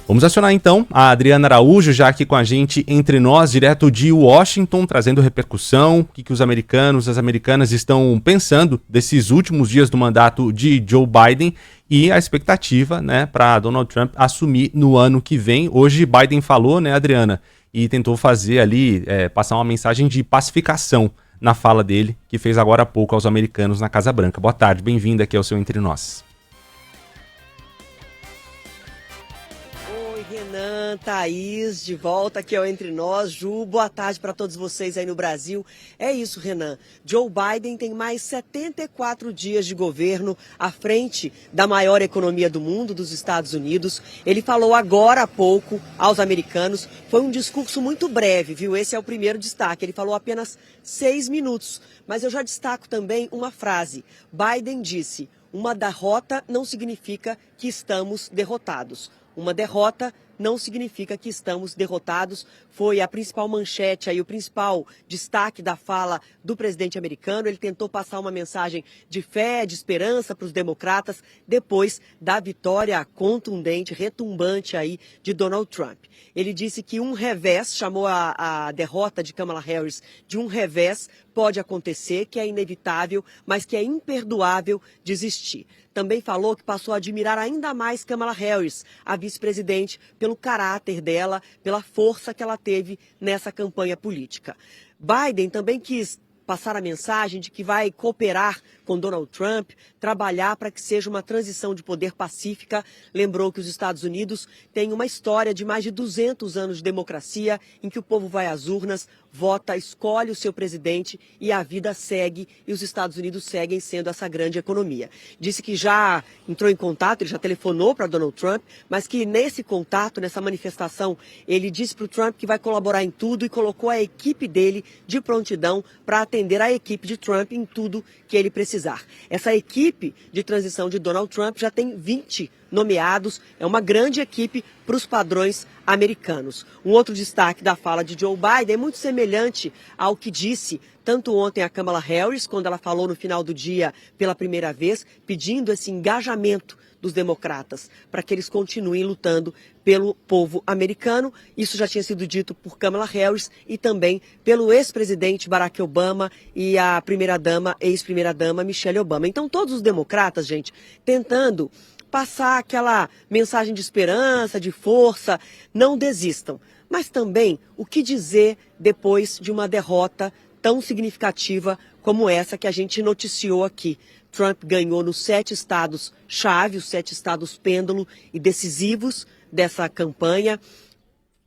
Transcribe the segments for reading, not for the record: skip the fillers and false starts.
Vamos acionar então a Adriana Araújo, já aqui com a gente entre nós, direto de Washington, trazendo repercussão, o que os americanos, as americanas estão pensando desses últimos dias do mandato de Joe Biden e a expectativa, né, para Donald Trump assumir no ano que vem. Hoje Biden falou, né, Adriana, e tentou fazer ali, passar uma mensagem de pacificação na fala dele, que fez agora há pouco aos americanos na Casa Branca. Boa tarde, bem-vinda aqui ao seu Entre Nós. Renan, Thaís, de volta aqui ao Entre Nós. Ju, boa tarde para todos vocês aí no Brasil. É isso, Renan. Joe Biden tem mais 74 dias de governo à frente da maior economia do mundo, dos Estados Unidos. Ele falou agora há pouco aos americanos. Foi um discurso muito breve, viu? Esse é o primeiro destaque. Ele falou apenas 6 minutos. Mas eu já destaco também uma frase. Biden disse: uma derrota não significa que estamos derrotados. Uma derrota não significa que estamos derrotados. Foi a principal manchete, aí, o principal destaque da fala do presidente americano. Ele tentou passar uma mensagem de fé, de esperança para os democratas depois da vitória contundente, retumbante aí de Donald Trump. Ele disse que um revés, chamou a derrota de Kamala Harris de um revés, pode acontecer, que é inevitável, mas que é imperdoável desistir. Também falou que passou a admirar ainda mais Kamala Harris, a vice-presidente, pelo caráter dela, pela força que ela teve nessa campanha política. Biden também quis passar a mensagem de que vai cooperar com Donald Trump, trabalhar para que seja uma transição de poder pacífica. Lembrou que os Estados Unidos têm uma história de mais de 200 anos de democracia, em que o povo vai às urnas, vota, escolhe o seu presidente e a vida segue, e os Estados Unidos seguem sendo essa grande economia. Disse que já entrou em contato, ele já telefonou para Donald Trump, mas que nesse contato, nessa manifestação, ele disse para o Trump que vai colaborar em tudo e colocou a equipe dele de prontidão para atender a equipe de Trump em tudo que ele precisar. Essa equipe de transição de Donald Trump já tem 20 nomeados, é uma grande equipe para os padrões americanos. Um outro destaque da fala de Joe Biden é muito semelhante ao que disse tanto ontem a Kamala Harris, quando ela falou no final do dia pela primeira vez, pedindo esse engajamento dos democratas para que eles continuem lutando pelo povo americano. Isso já tinha sido dito por Kamala Harris e também pelo ex-presidente Barack Obama e a primeira-dama, ex-primeira-dama Michelle Obama. Então todos os democratas, gente, tentando passar aquela mensagem de esperança, de força, não desistam. Mas também o que dizer depois de uma derrota tão significativa como essa que a gente noticiou aqui. Trump ganhou nos 7 estados-chave, os 7 estados pêndulo e decisivos dessa campanha,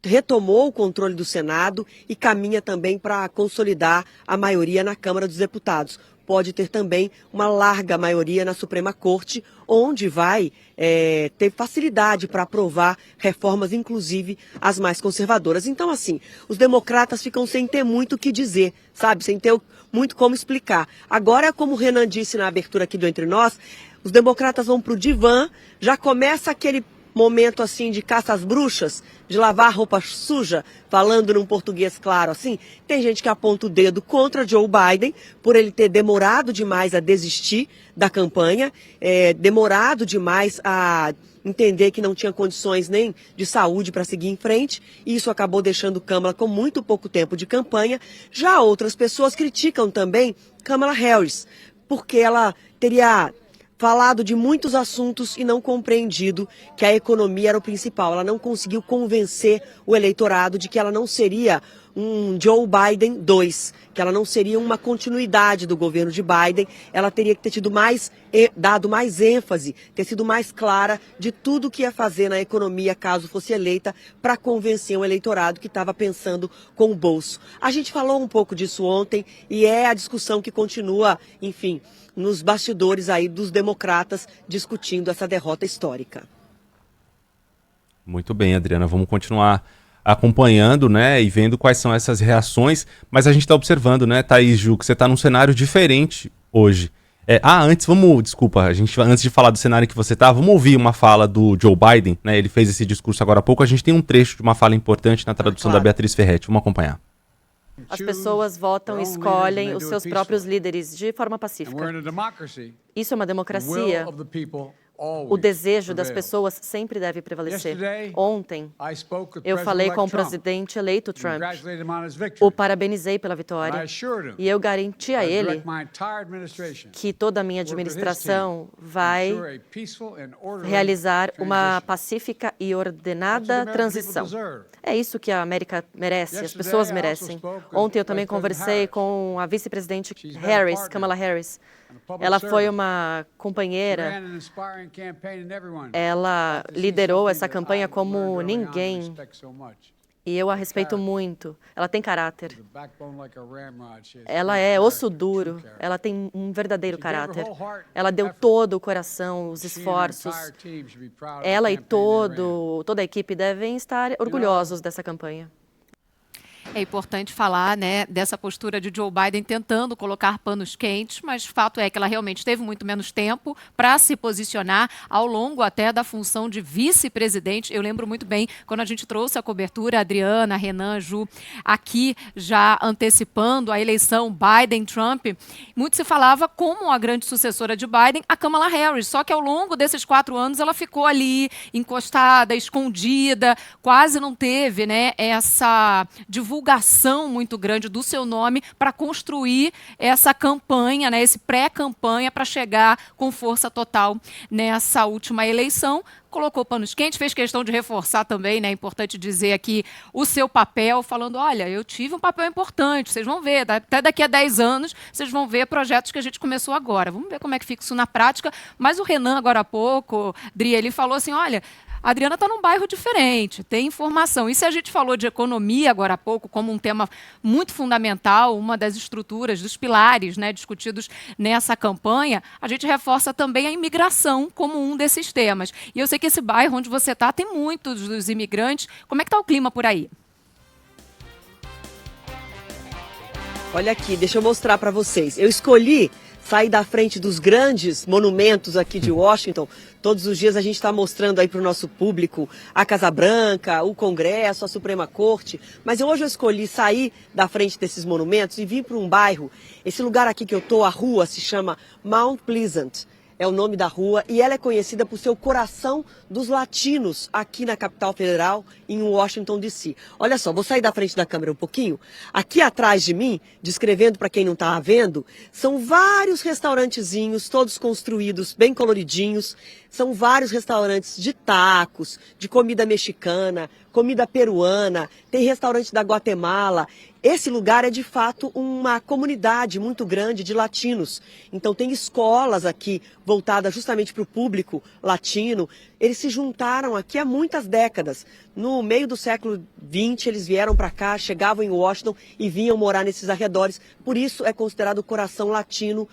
retomou o controle do Senado e caminha também para consolidar a maioria na Câmara dos Deputados. Pode ter também uma larga maioria na Suprema Corte, onde vai ter facilidade para aprovar reformas, inclusive as mais conservadoras. Então, assim, os democratas ficam sem ter muito o que dizer, sabe? Sem ter muito como explicar. Agora, como o Renan disse na abertura aqui do Entre Nós, os democratas vão para o divã, já começa aquele momento assim de caça às bruxas, de lavar roupa suja, falando num português claro assim. Tem gente que aponta o dedo contra Joe Biden por ele ter demorado demais a desistir da campanha, demorado demais a entender que não tinha condições nem de saúde para seguir em frente, e isso acabou deixando Kamala com muito pouco tempo de campanha. Já outras pessoas criticam também Kamala Harris, porque ela teria falado de muitos assuntos e não compreendido que a economia era o principal. Ela não conseguiu convencer o eleitorado de que ela não seria um Joe Biden 2, que ela não seria uma continuidade do governo de Biden. Ela teria que ter tido dado mais ênfase, ter sido mais clara de tudo o que ia fazer na economia caso fosse eleita, para convencer o eleitorado que estava pensando com o bolso. A gente falou um pouco disso ontem e é a discussão que continua, enfim, nos bastidores aí dos democratas discutindo essa derrota histórica. Muito bem, Adriana, vamos continuar acompanhando, né, e vendo quais são essas reações, mas a gente está observando, né, Thaís, Ju, que você está num cenário diferente hoje. Antes de falar do cenário que você tá, vamos ouvir uma fala do Joe Biden, né, ele fez esse discurso agora há pouco, a gente tem um trecho de uma fala importante na tradução da Beatriz Ferretti, vamos acompanhar. As pessoas votam e escolhem os seus próprios líderes de forma pacífica. Isso é uma democracia. o desejo das pessoas sempre deve prevalecer. Ontem, eu falei com o presidente eleito Trump, o parabenizei pela vitória e eu garanti a ele que toda a minha administração vai realizar uma pacífica e ordenada transição. É isso que a América merece, as pessoas merecem. Ontem eu também conversei com a vice-presidente Harris, Kamala Harris. Ela foi uma companheira, ela liderou essa campanha como ninguém e eu a respeito muito. Ela tem caráter, ela é osso duro, ela tem um verdadeiro caráter. Ela deu todo o coração, os esforços. Ela e toda a equipe devem estar orgulhosos dessa campanha. É importante falar, né, dessa postura de Joe Biden tentando colocar panos quentes, mas o fato é que ela realmente teve muito menos tempo para se posicionar ao longo até da função de vice-presidente. Eu lembro muito bem quando a gente trouxe a cobertura, a Adriana, a Renan, Ju, aqui já antecipando a eleição Biden-Trump, muito se falava como a grande sucessora de Biden, a Kamala Harris, só que ao longo desses 4 anos ela ficou ali encostada, escondida, quase não teve, né, essa divulgação muito grande do seu nome para construir essa campanha, né, esse pré-campanha para chegar com força total nessa última eleição. Colocou panos quentes, fez questão de reforçar também, né, é importante dizer aqui o seu papel, falando, olha, eu tive um papel importante, vocês vão ver, até daqui a 10 anos, vocês vão ver projetos que a gente começou agora. Vamos ver como é que fica isso na prática. Mas o Renan, agora há pouco, Dri, ele falou assim, olha, a Adriana está num bairro diferente, tem informação. E se a gente falou de economia agora há pouco como um tema muito fundamental, uma das estruturas, dos pilares, né, discutidos nessa campanha, a gente reforça também a imigração como um desses temas. E eu sei que esse bairro onde você está tem muitos dos imigrantes. Como é que está o clima por aí? Olha aqui, deixa eu mostrar para vocês. Eu escolhi sair da frente dos grandes monumentos aqui de Washington. Todos os dias a gente está mostrando aí para o nosso público a Casa Branca, o Congresso, a Suprema Corte. Mas hoje eu escolhi sair da frente desses monumentos e vir para um bairro. Esse lugar aqui que eu estou, a rua se chama Mount Pleasant. É o nome da rua e ela é conhecida por ser o coração dos latinos aqui na capital federal, em Washington, D.C. Olha só, vou sair da frente da câmera um pouquinho. Aqui atrás de mim, descrevendo para quem não está vendo, são vários restaurantezinhos, todos construídos, bem coloridinhos. São vários restaurantes de tacos, de comida mexicana, comida peruana, tem restaurante da Guatemala. Esse lugar é de fato uma comunidade muito grande de latinos. Então tem escolas aqui voltadas justamente para o público latino. Eles se juntaram aqui há muitas décadas. No meio do século XX eles vieram para cá, chegavam em Washington e vinham morar nesses arredores. Por isso é considerado o coração latino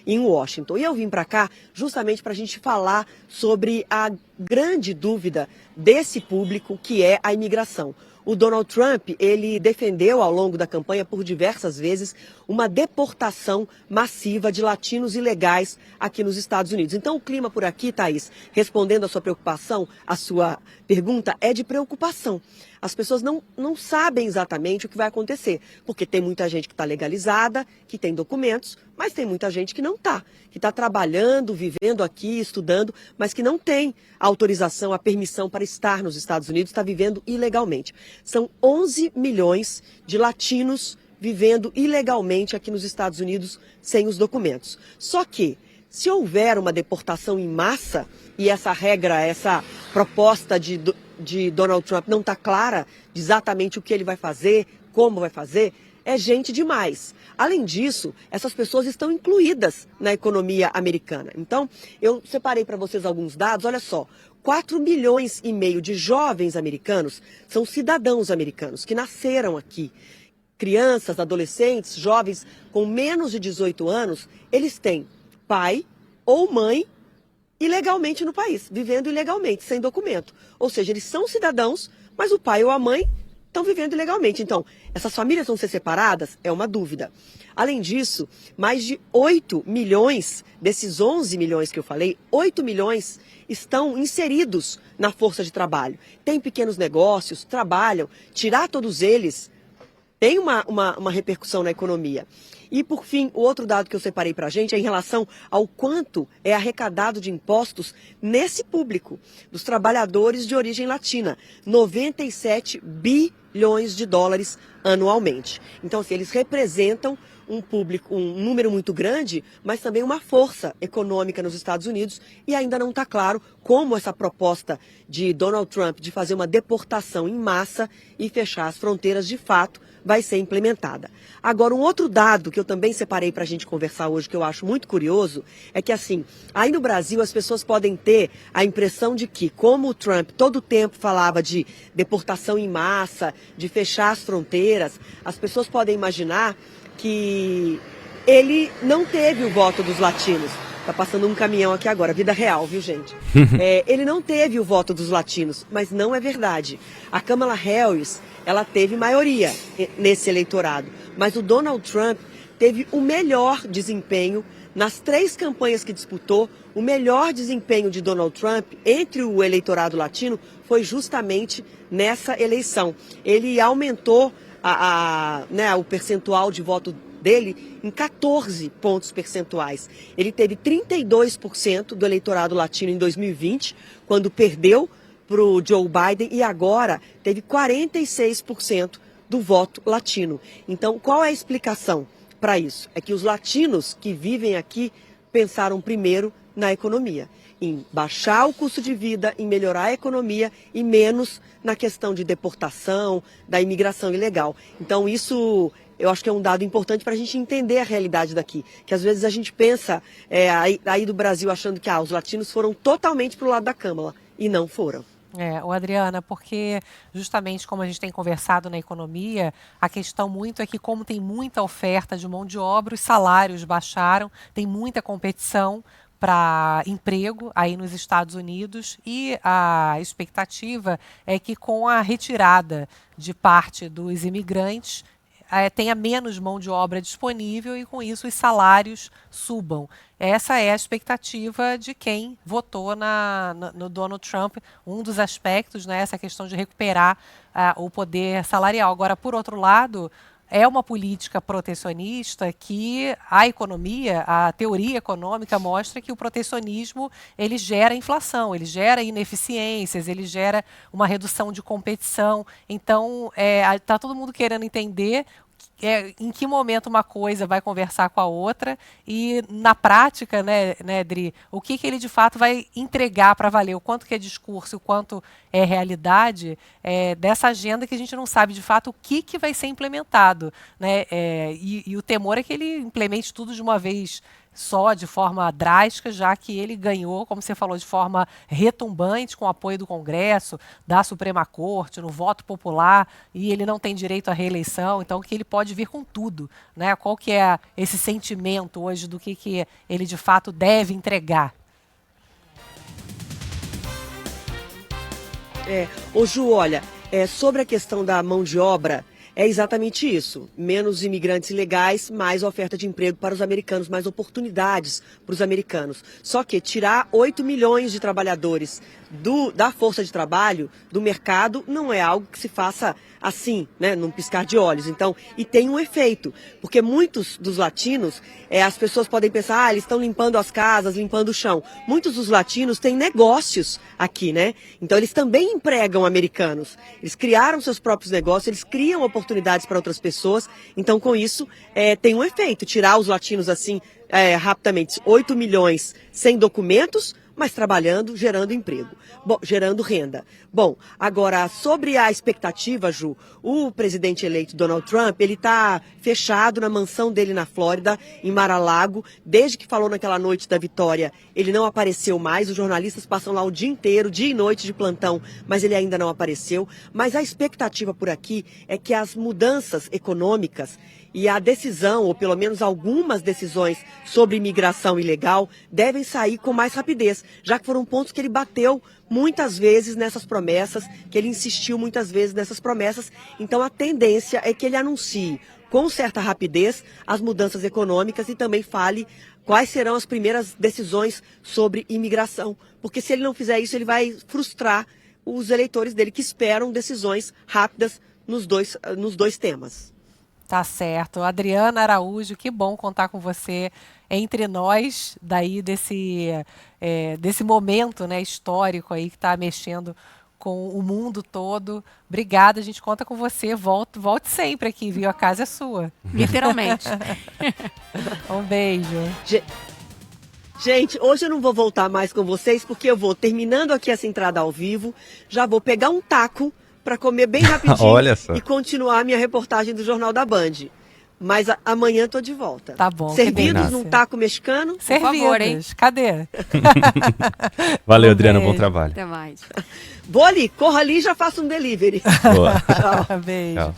em Washington. E eu vim para cá justamente para a gente falar sobre a grande dúvida desse público, que é a imigração. O Donald Trump, ele defendeu ao longo da campanha por diversas vezes uma deportação massiva de latinos ilegais aqui nos Estados Unidos. Então o clima por aqui, Thaís, respondendo a sua preocupação, a sua pergunta, é de preocupação. As pessoas não sabem exatamente o que vai acontecer, porque tem muita gente que está legalizada, que tem documentos, mas tem muita gente que não está, que está trabalhando, vivendo aqui, estudando, mas que não tem a autorização, a permissão para estar nos Estados Unidos, está vivendo ilegalmente. São 11 milhões de latinos vivendo ilegalmente aqui nos Estados Unidos sem os documentos. Só que, se houver uma deportação em massa, e essa regra, essa proposta de Donald Trump não está clara de exatamente o que ele vai fazer, como vai fazer, é gente demais. Além disso, essas pessoas estão incluídas na economia americana. Então, eu separei para vocês alguns dados, olha só. 4,5 milhões de jovens americanos são cidadãos americanos que nasceram aqui. Crianças, adolescentes, jovens com menos de 18 anos, eles têm pai ou mãe ilegalmente no país, vivendo ilegalmente, sem documento. Ou seja, eles são cidadãos, mas o pai ou a mãe estão vivendo ilegalmente. Então, essas famílias vão ser separadas? É uma dúvida. Além disso, mais de 8 milhões desses 11 milhões que eu falei, 8 milhões estão inseridos na força de trabalho. Tem pequenos negócios, trabalham. Tirar todos eles tem uma repercussão na economia. E, por fim, o outro dado que eu separei para a gente é em relação ao quanto é arrecadado de impostos nesse público, dos trabalhadores de origem latina, 97 bilhões de dólares anualmente. Então, assim, eles representam um público, um número muito grande, mas também uma força econômica nos Estados Unidos, e ainda não está claro como essa proposta de Donald Trump de fazer uma deportação em massa e fechar as fronteiras de fato vai ser implementada. Agora, um outro dado que eu também separei para a gente conversar hoje, que eu acho muito curioso, é que assim, aí no Brasil as pessoas podem ter a impressão de que, como o Trump todo o tempo falava de deportação em massa, de fechar as fronteiras, as pessoas podem imaginar que ele não teve o voto dos latinos. Tá passando um caminhão aqui agora, vida real, viu, gente? Ele não teve o voto dos latinos, mas não é verdade. A Kamala Harris, ela teve maioria nesse eleitorado, mas o Donald Trump teve o melhor desempenho nas 3 campanhas que disputou. O melhor desempenho de Donald Trump entre o eleitorado latino foi justamente nessa eleição. Ele aumentou o percentual de voto dele em 14 pontos percentuais. Ele teve 32% do eleitorado latino em 2020, quando perdeu para o Joe Biden, e agora teve 46% do voto latino. Então, qual é a explicação para isso? É que os latinos que vivem aqui pensaram primeiro na economia, em baixar o custo de vida, em melhorar a economia e menos na questão de deportação, da imigração ilegal. Então isso eu acho que é um dado importante para a gente entender a realidade daqui, que às vezes a gente pensa aí do Brasil achando que os latinos foram totalmente para o lado da Câmara, e não foram. Adriana, porque justamente como a gente tem conversado na economia, a questão muito é que como tem muita oferta de mão de obra, os salários baixaram, tem muita competição para emprego aí nos Estados Unidos, e a expectativa é que com a retirada de parte dos imigrantes tenha menos mão de obra disponível e com isso os salários subam. Essa é a expectativa de quem votou no Donald Trump, um dos aspectos, né, essa questão de recuperar o poder salarial. Agora, por outro lado, é uma política protecionista que a economia, a teoria econômica mostra que o protecionismo ele gera inflação, ele gera ineficiências, ele gera uma redução de competição. Então, está todo mundo querendo entender em que momento uma coisa vai conversar com a outra e, na prática, né, Dri, o que ele de fato vai entregar para valer, o quanto que é discurso, o quanto é realidade dessa agenda que a gente não sabe de fato o que vai ser implementado, né? E o temor é que ele implemente tudo de uma vez só, de forma drástica, já que ele ganhou, como você falou, de forma retumbante, com apoio do Congresso, da Suprema Corte, no voto popular, e ele não tem direito à reeleição, então que ele pode vir com tudo, né? Qual que é esse sentimento hoje do que ele de fato deve entregar? Ô Ju, olha, sobre a questão da mão de obra, é exatamente isso. Menos imigrantes ilegais, mais oferta de emprego para os americanos, mais oportunidades para os americanos. Só que tirar 8 milhões de trabalhadores da força de trabalho, do mercado, não é algo que se faça assim, né, num piscar de olhos. Então, e tem um efeito, porque muitos dos latinos, as pessoas podem pensar, eles estão limpando as casas, limpando o chão. Muitos dos latinos têm negócios aqui, né? Então, eles também empregam americanos. Eles criaram seus próprios negócios, eles criam oportunidades para outras pessoas. Então, com isso, tem um efeito. Tirar os latinos assim, rapidamente, 8 milhões sem documentos, mas trabalhando, gerando emprego, gerando renda. Bom, agora, sobre a expectativa, Ju, o presidente eleito Donald Trump, ele está fechado na mansão dele na Flórida, em Mar-a-Lago. Desde que falou naquela noite da vitória, ele não apareceu mais. Os jornalistas passam lá o dia inteiro, dia e noite de plantão, mas ele ainda não apareceu. Mas a expectativa por aqui é que as mudanças econômicas e a decisão, ou pelo menos algumas decisões sobre imigração ilegal, devem sair com mais rapidez, já que foram pontos que ele bateu muitas vezes nessas promessas, que ele insistiu muitas vezes nessas promessas. Então a tendência é que ele anuncie com certa rapidez as mudanças econômicas e também fale quais serão as primeiras decisões sobre imigração. Porque se ele não fizer isso, ele vai frustrar os eleitores dele que esperam decisões rápidas nos dois temas. Tá certo. Adriana Araújo, que bom contar com você entre nós, daí desse momento, né, histórico aí que está mexendo com o mundo todo. Obrigada, a gente conta com você. Volte sempre aqui, viu? A casa é sua. Literalmente. Um beijo. Gente, hoje eu não vou voltar mais com vocês, porque eu vou, terminando aqui essa entrada ao vivo, já vou pegar um taco para comer bem rapidinho Olha só. E continuar a minha reportagem do Jornal da Band. Mas amanhã estou de volta. Tá bom. Servidos num taco mexicano? Servidos. Por favor, hein? Cadê? Valeu, Adriana, bom trabalho. Até mais. Vou ali, corro ali e já faço um delivery. Boa. Tchau. Beijo. Tchau.